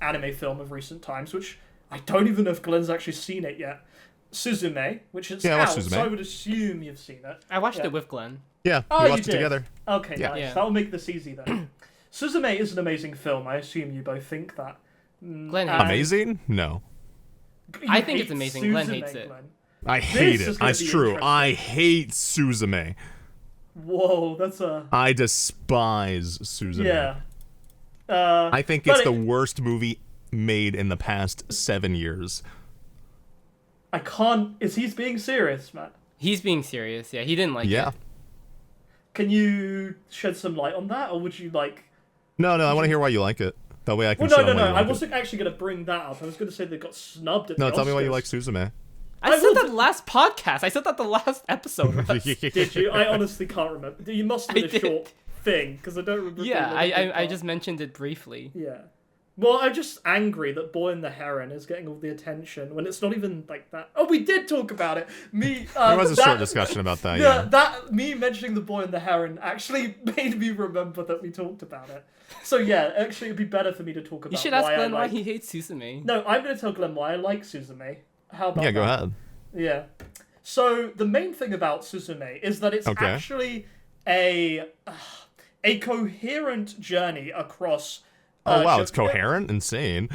anime film of recent times, which I don't even know if Glen's actually seen it yet, Suzume, which is out, so I would assume you've seen it. I watched it with Glen. Yeah, we watched it together. Okay, nice. Yeah. That'll make this easy then. Suzume is an amazing film. I assume you both think that. Glen amazing? No. I think it's amazing. Suzume, Glen hates it. Glen. I hate it. That's true. I hate Suzume. Whoa, that's a... I despise Suzume. Yeah. I think it's the worst movie made in the past 7 years. I can't... Is he being serious, Matt? He's being serious, yeah. He didn't like it. Yeah. Can you shed some light on that, or would you like... No, I want to hear why you like it. That way I can No, I wasn't actually going to bring that up. I was going to say they got snubbed at the Oscars. No, tell me why you like Suzume. I said that last podcast. I said that the last episode. Did you? I honestly can't remember. You must have been a short thing, because I don't remember. Yeah, I just mentioned it briefly. Yeah. Well, I'm just angry that Boy and the Heron is getting all the attention when it's not even like that. Oh, we did talk about it. There was a short discussion about that, yeah. Me mentioning the Boy and the Heron actually made me remember that we talked about it. So yeah, actually it'd be better for me to talk about. You should ask Glen why he hates Suzume. No, I'm going to tell Glen why I like Suzume. How about that? Yeah, go ahead. Yeah. So the main thing about Suzume is that it's actually a coherent journey across... Oh wow, it's coherent? Insane.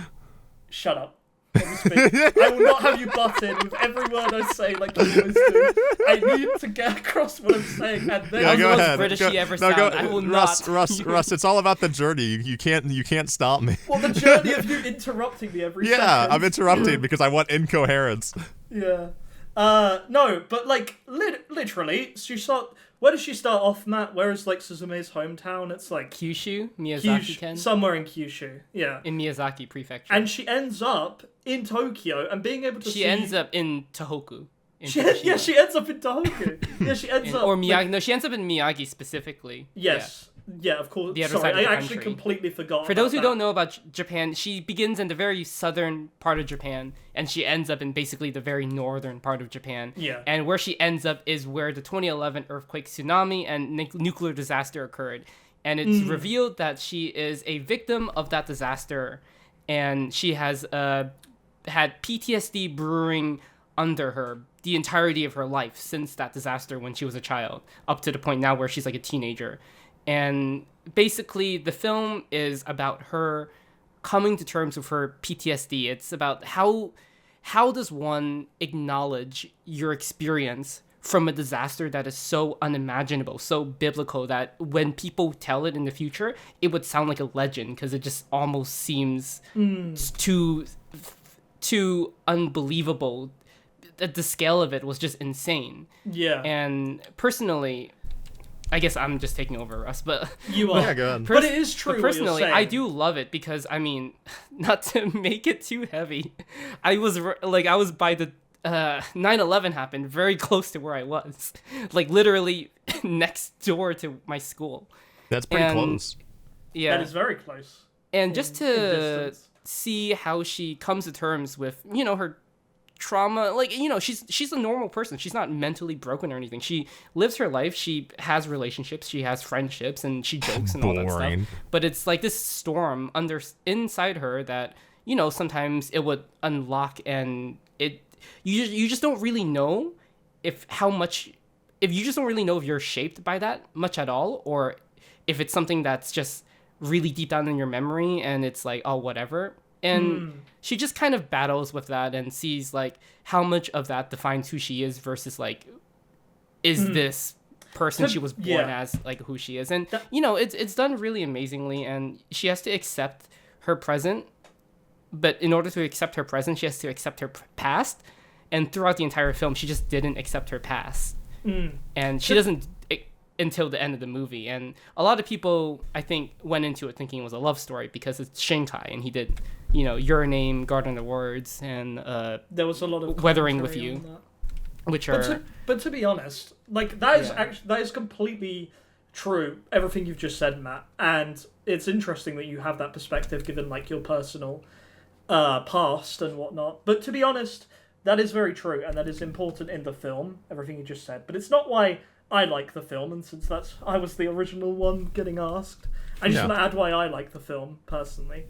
Shut up. Let me speak. I will not have you butt in with every word I say like you always do. I need to get across what I'm saying, and then yeah, go ahead. British he ever sound. I will not. Russ, it's all about the journey. You can't stop me. Well, the journey of you interrupting me every second. Yeah, I'm interrupting because I want incoherence. Yeah. No, but like literally, where does she start off, Matt? Where is like Suzume's hometown? It's like Kyushu, Miyazaki-ken. Somewhere in Kyushu, yeah. In Miyazaki Prefecture. And she ends up in Tokyo and being able to She ends up in Tohoku. in Fukushima. She ends up in Tohoku. Yeah, she ends up... Or Miyagi. No, she ends up in Miyagi specifically. Yes. Yeah, of course. The other side of the I country. actually completely forgot. For those who don't know about Japan, she begins in the very southern part of Japan, and she ends up in basically the very northern part of Japan. Yeah. And where she ends up is where the 2011 earthquake, tsunami, and nuclear disaster occurred. And it's revealed that she is a victim of that disaster, and she has had PTSD brewing under her the entirety of her life since that disaster when she was a child, up to the point now where she's like a teenager. And basically, the film is about her coming to terms with her PTSD. It's about how does one acknowledge your experience from a disaster that is so unimaginable, so biblical, that when people tell it in the future, it would sound like a legend because it just almost seems too unbelievable. The scale of it was just insane. Yeah. And personally, I guess I'm just taking over, Russ, but you are. Yeah, go ahead. But it is true. But personally, what you're saying. I do love it because, I mean, not to make it too heavy, I was by the 9/11 happened very close to where I was, like literally next door to my school. That's pretty close. Yeah, that is very close. And just to see how she comes to terms with, her trauma, like, she's a normal person. She's not mentally broken or anything. She lives her life. She has relationships. She has friendships, and she jokes and all that stuff. But it's like this storm inside her that, sometimes it would unlock, and you just don't really know if you just don't really know if you're shaped by that much at all, or if it's something that's just really deep down in your memory and it's like, oh, whatever. And she just kind of battles with that and sees like how much of that defines who she is versus like, is this person she was born as like who she is. And it's done really amazingly, and she has to accept her present, but in order to accept her present, she has to accept her past. And throughout the entire film, she just didn't accept her past. And she doesn't until the end of the movie. And a lot of people, I think, went into it thinking it was a love story because it's Shinkai, and he did, Your Name, Garden of Words, and there was a lot of Weathering with You, which are... But to be honest, like, that is completely true, everything you've just said, Matt. And it's interesting that you have that perspective given, like, your personal past and whatnot. But to be honest, that is very true, and that is important in the film, everything you just said. But it's not why I like the film, and since I was the original one getting asked, I just want to add why I like the film, personally.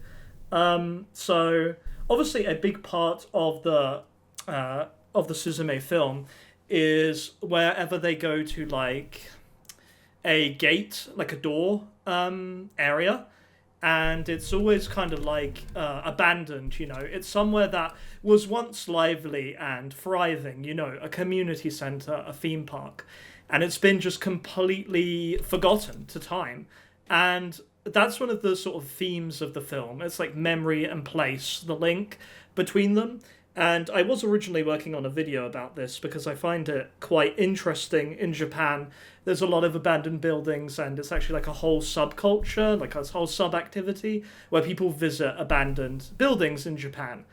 So, obviously, a big part of the Suzume film is wherever they go to, like, a gate, like a door area, and it's always kind of like abandoned, It's somewhere that was once lively and thriving, a community centre, a theme park, and it's been just completely forgotten to time. And that's one of the sort of themes of the film. It's like memory and place, the link between them. And I was originally working on a video about this because I find it quite interesting. In Japan, there's a lot of abandoned buildings, and it's actually like a whole subculture, like a whole sub-activity where people visit abandoned buildings in Japan,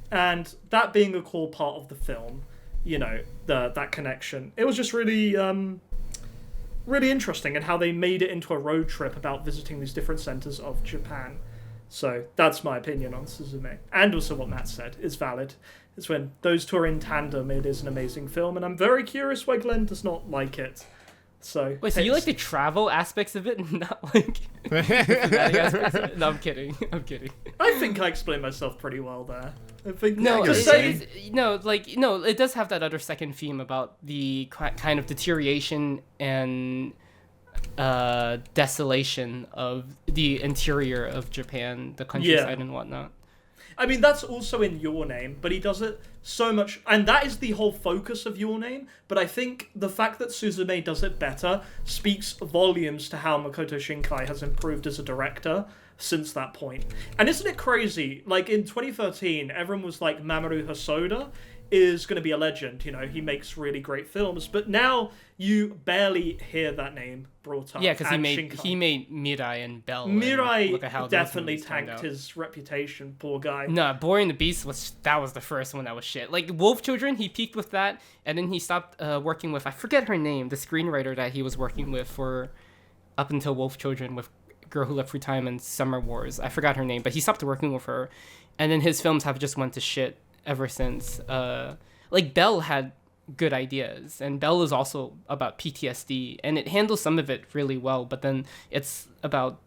And that being a core part of the film, that connection. It was just really, really interesting, and how they made it into a road trip about visiting these different centers of Japan. So that's my opinion on Suzume. And also what Matt said is valid. It's when those two are in tandem, it is an amazing film, and I'm very curious why Glen does not like it. So wait, so you like the travel aspects of it, and not like the thematic aspects of it? No, I'm kidding. I think I explained myself pretty well there. I think it does have that other second theme about the kind of deterioration and desolation of the interior of Japan, the countryside and whatnot. I mean, that's also in Your Name, but he does it so much, and that is the whole focus of Your Name, but I think the fact that Suzume does it better speaks volumes to how Makoto Shinkai has improved as a director since that point. And isn't it crazy? Like, in 2013, everyone was like, Mamoru Hosoda is going to be a legend. He makes really great films, but now you barely hear that name brought up. Yeah, because he made Mirai and Bell. Mirai definitely tanked his reputation. Poor guy. No, Boy and the Beast was the first one that was shit. Like Wolf Children, he peaked with that, and then he stopped working with, I forget her name, the screenwriter that he was working with for up until Wolf Children with Girl Who Left Through Time and Summer Wars. I forgot her name, but he stopped working with her, and then his films have just went to shit ever since. Like Bell had good ideas, and Bell is also about PTSD, and it handles some of it really well, but then it's about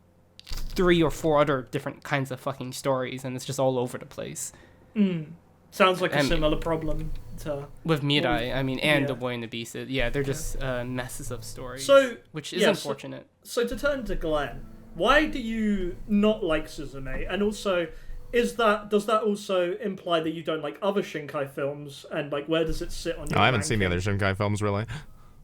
3 or 4 other different kinds of fucking stories, and it's just all over the place. Sounds like a similar problem with Mirai, and The Boy and the Beast. They're just messes of stories, which is unfortunate. So to turn to Glen, why do you not like Suzume? And also, does that also imply that you don't like other Shinkai films? And like, where does it sit on your I haven't seen the other Shinkai films, really.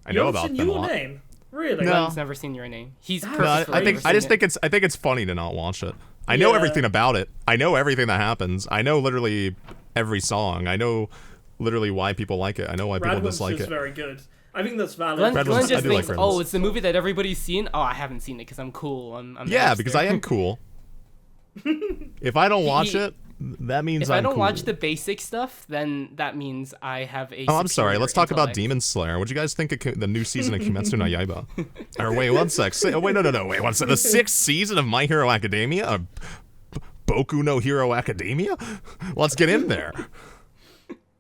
I know about them a lot. Your Name? Really? No. Glen's never seen Your Name. He's I think it's funny to not watch it. I know everything about it. I know everything that happens. I know literally every song. I know literally why people like it. I know why people dislike it. Is very good. I think that's valid. Glen just thinks, it's the movie that everybody's seen. Oh, I haven't seen it because I'm cool. I'm because I am cool. If I don't watch it, that means if I don't watch the basic stuff, then that means I have a. Oh, I'm sorry. Let's talk about Demon Slayer. What'd you guys think of the new season of Kimetsu no Yaiba? Or wait, one sec. Wait, no. Wait, one sec. The 6th season of My Hero Academia? Boku no Hero Academia? Let's get in there.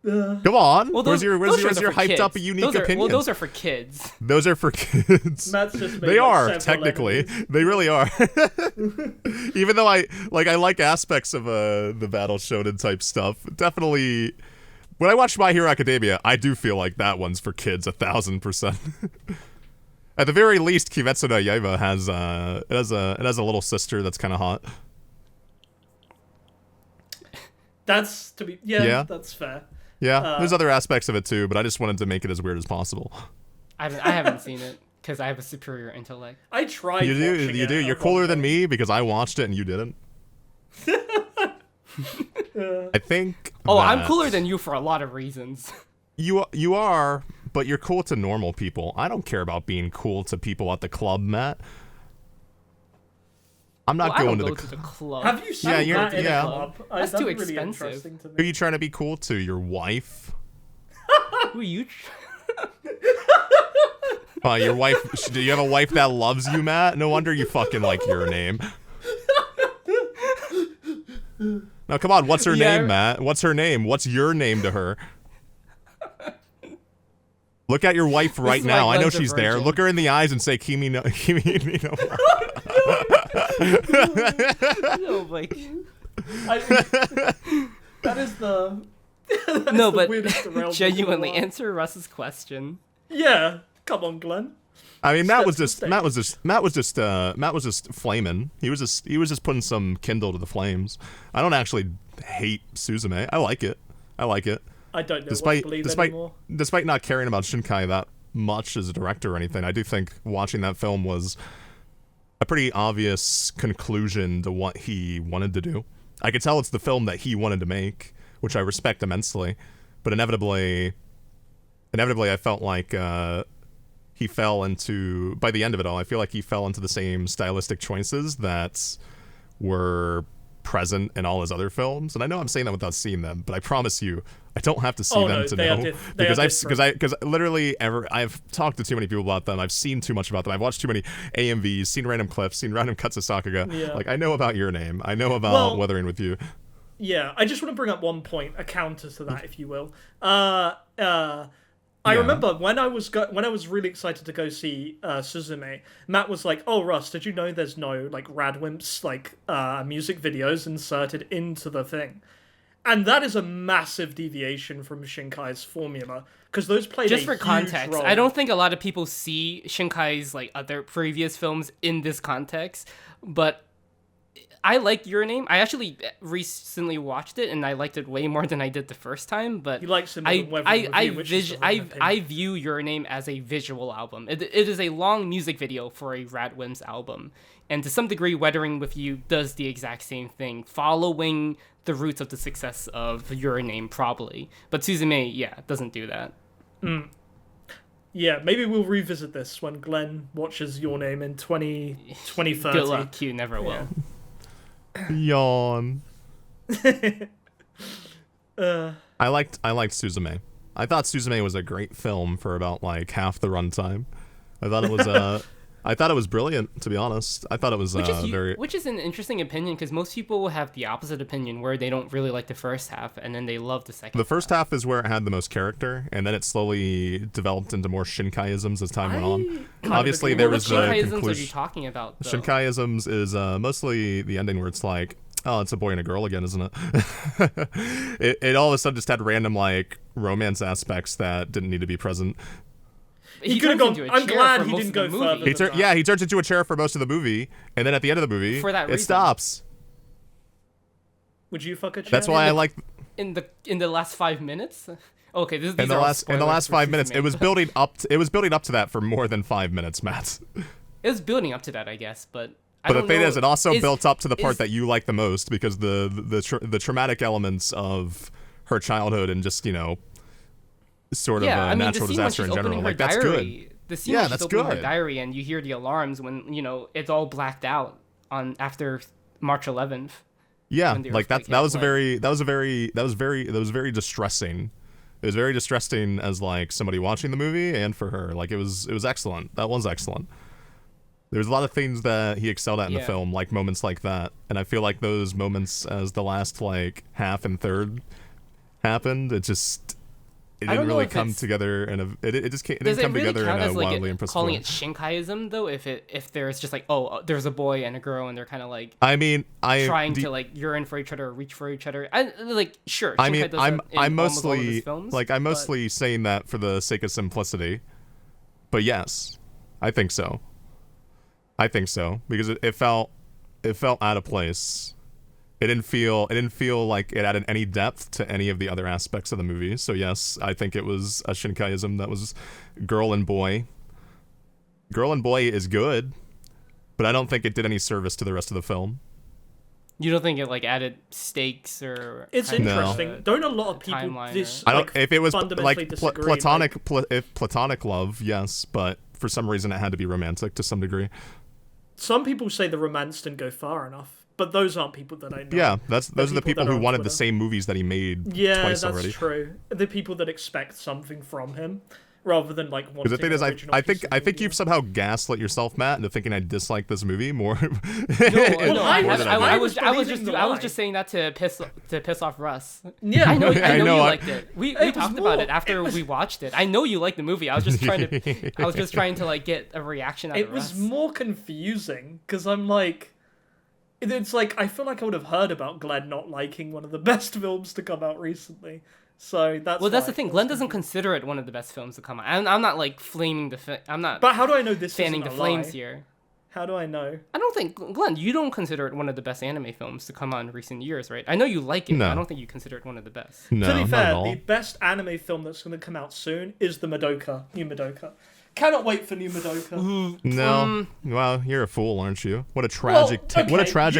Come on. Well, where's your hyped kids. up unique opinion? Well, those are for kids. Those are for kids. Matt's just they are technically. They really are. Even though I like aspects of the battle shonen type stuff. Definitely, when I watch My Hero Academia, I do feel like that one's for kids 1,000%. At the very least, Kimetsu no Yaiba has a little sister that's kind of hot. That's fair. Yeah, there's other aspects of it too, but I just wanted to make it as weird as possible. I haven't seen it because I have a superior intellect. I tried. You do. You're cooler than me because I watched it and you didn't. I think. Oh, I'm cooler than you for a lot of reasons. You are, but you're cool to normal people. I don't care about being cool to people at the club, Matt. I'm not going to the club. Have you seen that in a club? That's too expensive. Who are you trying to be cool to? Your wife? Who are you? Your wife? Do you have a wife that loves you, Matt? No wonder you fucking like Your Name. Now, come on. What's her name, Matt? What's her name? What's your name to her? Look at your wife right now. I know she's there. Look her in the eyes and say, Kimi no. No, like that is the no, but genuinely answer Russ's question. Yeah, come on, Glen. I mean, Matt was just flaming. He was just putting some kindle to the flames. I don't actually hate Suzume. I like it. I don't know what to believe anymore. Despite not caring about Shinkai that much as a director or anything, I do think watching that film was a pretty obvious conclusion to what he wanted to do. I could tell it's the film that he wanted to make, which I respect immensely, but inevitably I felt like he fell into, by the end of it all, I feel like he fell into the same stylistic choices that were present in all his other films. And I know I'm saying that without seeing them, but I promise you, I don't have to see them to know, because literally I've talked to too many people about them. I've seen too much about them. I've watched too many AMVs, seen random clips, seen random cuts of Sakuga. Yeah. Like, I know about Your Name. I know about Weathering with You. Yeah, I just want to bring up one point, a counter to that, if you will. I remember when I was really excited to go see Suzume, Matt was like, "Oh, Russ, did you know there's no like Radwimps music videos inserted into the thing?" And that is a massive deviation from Shinkai's formula, because those played just a for huge context. role. I don't think a lot of people see Shinkai's like other previous films in this context, but I like Your Name. I actually recently watched it, and I liked it way more than I did the first time. But he likes it more than Weathering, I view Your Name as a visual album. It is a long music video for a Radwimps album, and to some degree, Weathering with You does the exact same thing, following the roots of the success of Your Name, probably. But Suzume, yeah, doesn't do that. Yeah, maybe we'll revisit this when Glen watches Your Name in 2030. Good luck, you never will. Yawn. I liked Suzume. I thought Suzume was a great film for about like half the runtime. I thought it was brilliant, to be honest. I thought it was which is an interesting opinion, because most people will have the opposite opinion, where they don't really like the first half and then they love the second. The first half is where it had the most character, and then it slowly developed into more Shinkai-isms as time went on. Obviously, there was the Shinkai-isms conclusion. are you talking about, though? Shinkai-isms is mostly the ending where it's like, oh, it's a boy and a girl again, isn't it? it all of a sudden just had random like romance aspects that didn't need to be present. He could have gone. I'm glad he didn't go further. He turns into a chair for most of the movie, and then at the end of the movie, it stops. Would you fuck a chair? That's why I like. In the last 5 minutes. Okay, these in the last 5 minutes, it was building up. It was building up to that for more than 5 minutes, Matt. It was building up to that, I guess, but. But the thing is, it also built up to the part that you like the most, because the traumatic elements of her childhood and just, you know, sort of a natural disaster in general. Like, that's good. The scene when she's opening her diary and you hear the alarms when, you know, it's all blacked out after March 11th. Yeah, like that was very distressing. It was very distressing as like somebody watching the movie, and for her. Like, it was excellent. That was excellent. There's a lot of things that he excelled at in the film, like moments like that. And I feel like those moments, as the last like half and third happened, it didn't really come together, and it didn't come together in a wildly impressive way. Calling it Shinkai-ism, though, if there's just like, oh, there's a boy and a girl and they're kind of like, trying to like yearn for each other or reach for each other. Sure. I mean, I'm mostly saying that for the sake of simplicity, but yes, I think so. Because it felt out of place. It didn't feel like it added any depth to any of the other aspects of the movie. So yes, I think it was a Shinkai-ism that was girl and boy. Girl and boy is good, but I don't think it did any service to the rest of the film. You don't think it like added stakes or? It's interesting. Don't a lot of people if it was like platonic love, yes, but for some reason it had to be romantic to some degree. Some people say the romance didn't go far enough, but those aren't people that I know. Yeah, those are the people who wanted the same movies that he made twice already. Yeah, that's true. The people that expect something from him, rather than like wanting. Because the thing is, I think you've somehow gaslit yourself, Matt, into thinking I dislike this movie more. I was just saying that to piss off Russ. Yeah, I know you liked it. We talked about it after we watched it. I know you liked the movie. I was just trying to like get a reaction out of Russ. It was more confusing because I'm like, it's like I feel like I would have heard about Glen not liking one of the best films to come out recently. So that's the thing. Glen doesn't consider it one of the best films to come out. I'm not like flaming I'm not. But how do I know this? Fanning the flames here. How do I know? I don't think, Glen, you don't consider it one of the best anime films to come out in recent years, right? I know you like it. No. But I don't think you consider it one of the best. No, to be fair, the best anime film that's going to come out soon is the new Madoka. Cannot wait for new Madoka. No, well, you're a fool, aren't you? What a tragic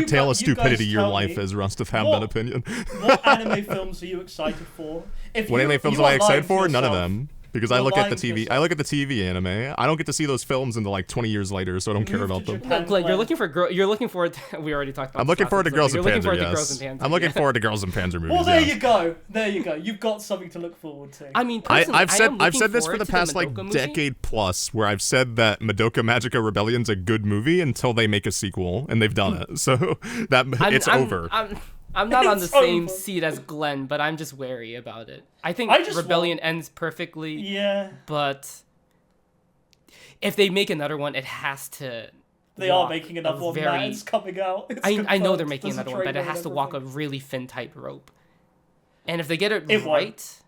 tale of stupidity your life is, Russ, to have that opinion. What anime films are you excited for? What anime films am I excited for? None of them. Because I look at the TV. I look at the TV anime. I don't get to see those films until like 20 years later, so I don't care about them. No, Glen, you're looking forward to, we already talked about. I'm looking forward to Girls and Panzer. Yes. I'm looking forward to Girls and Panzer movies. Well, there you go. You've got something to look forward to. I mean, I've said this for the past like decade plus, where I've said that Madoka Magica Rebellion's a good movie until they make a sequel, and they've done it. So it's over. I'm not on the same seat as Glen, but I'm just wary about it. I think Rebellion ends perfectly. Yeah. But if they make another one, it has to. They are making another one. It's coming out. I know they're making another one, but it has to walk a really thin tightrope. And if they get it right,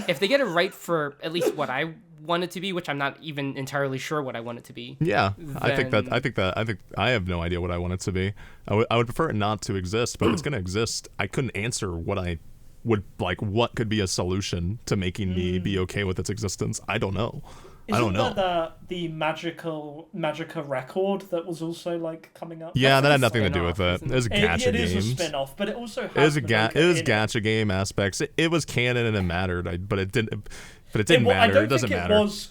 if they get it right for at least what I want it to be, which I'm not even entirely sure what I want it to be. Yeah, I think I have no idea what I want it to be. I would prefer it not to exist, but if it's going to exist, I couldn't answer what I would like. What could be a solution to making me be okay with its existence? I don't know. I don't know. The Magica record that was also like coming up? Yeah, that had nothing to do with it. It was gacha games. It is a spin-off, but it also has it was gacha game aspects. It was canon and it mattered, but it didn't. But it didn't matter. It doesn't matter. It's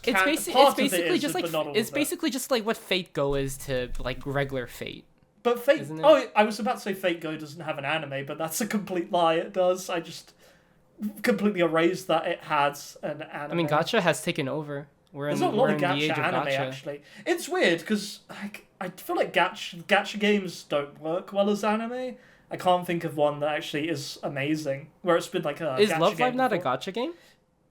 basically just like what Fate Go is to like regular Fate. But Fate. Oh, I was about to say Fate Go doesn't have an anime, but that's a complete lie. It does. I just completely erased that it had an anime. I mean, gacha has taken over. There's a lot of gacha anime, actually. It's weird, because I feel like gacha games don't work well as anime. I can't think of one that actually is amazing, where it's been like a Is gacha Love game Live not before. a gacha game?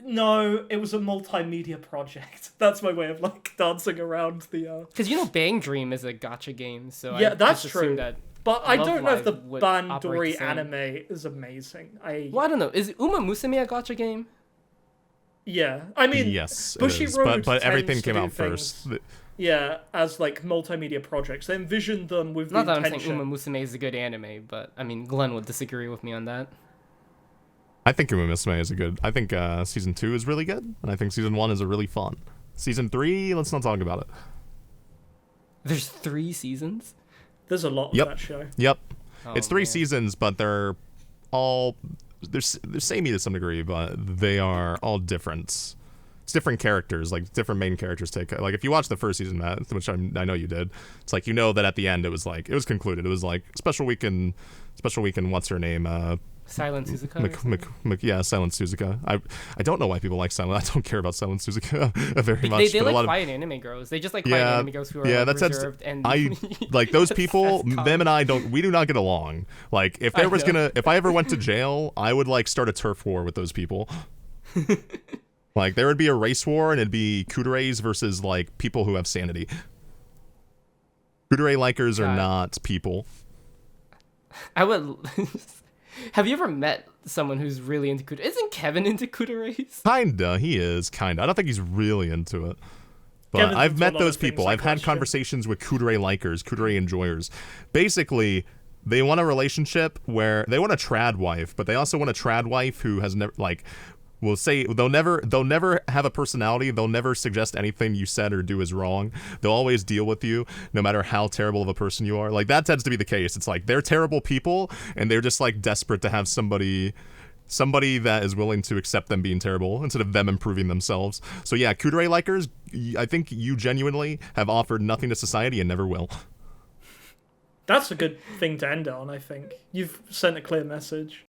No, it was a multimedia project. That's my way of like dancing around the... Because Bang Dream is a gacha game, so yeah, I that's just true. assumed that But I don't know if the Love Live would operate Bandori the same. anime is amazing. Well, I don't know. Is Uma Musume a gacha game? Yeah, I mean, yes, Bushiroad but everything tends to came do out things, first. Yeah, as like multimedia projects. They envisioned them with Not the that I'm intention. saying Uma Musume is a good anime, but I mean, Glen would disagree with me on that. I think Uma Musume is I think season 2 is really good, and I think season 1 is a really fun. Season 3, let's not talk about it. There's 3 seasons? There's a lot of that show. Yep. Oh, It's 3 man. seasons, but they're samey to some degree, but they are all different. It's different characters, like different main characters take. Like if you watch the first season, Matt, which I know you did, it's like that at the end it was concluded. It was like special week in what's her name? Silent Suzuka? Yeah, Silent Suzuka. I don't know why people like Silent. I don't care about Silent Suzuka very much. They like quiet anime girls. They just like quiet anime girls who are reserved and I like those people. Them and I we do not get along. Like if I ever went to jail, I would like start a turf war with those people. Like there would be a race war, and it'd be kudereis versus like people who have sanity. Kudere likers are not people. I would. Have you ever met someone who's really into kudere? Isn't Kevin into kudereis? Kinda, he is kinda. I don't think he's really into it. But Kevin's I've into met a lot those of things people. I I've had question. conversations with kudere likers, kudere enjoyers. Basically, they want a relationship where they want a trad wife, but they also want a trad wife who has never will say they'll never have a personality. They'll never suggest anything you said or do is wrong. They'll always deal with you no matter how terrible of a person you are. Like that tends to be the case. It's like they're terrible people and they're just like desperate to have somebody that is willing to accept them being terrible instead of them improving themselves. So yeah, kudere likers, I think you genuinely have offered nothing to society and never will. That's a good thing to end on, I think. You've sent a clear message.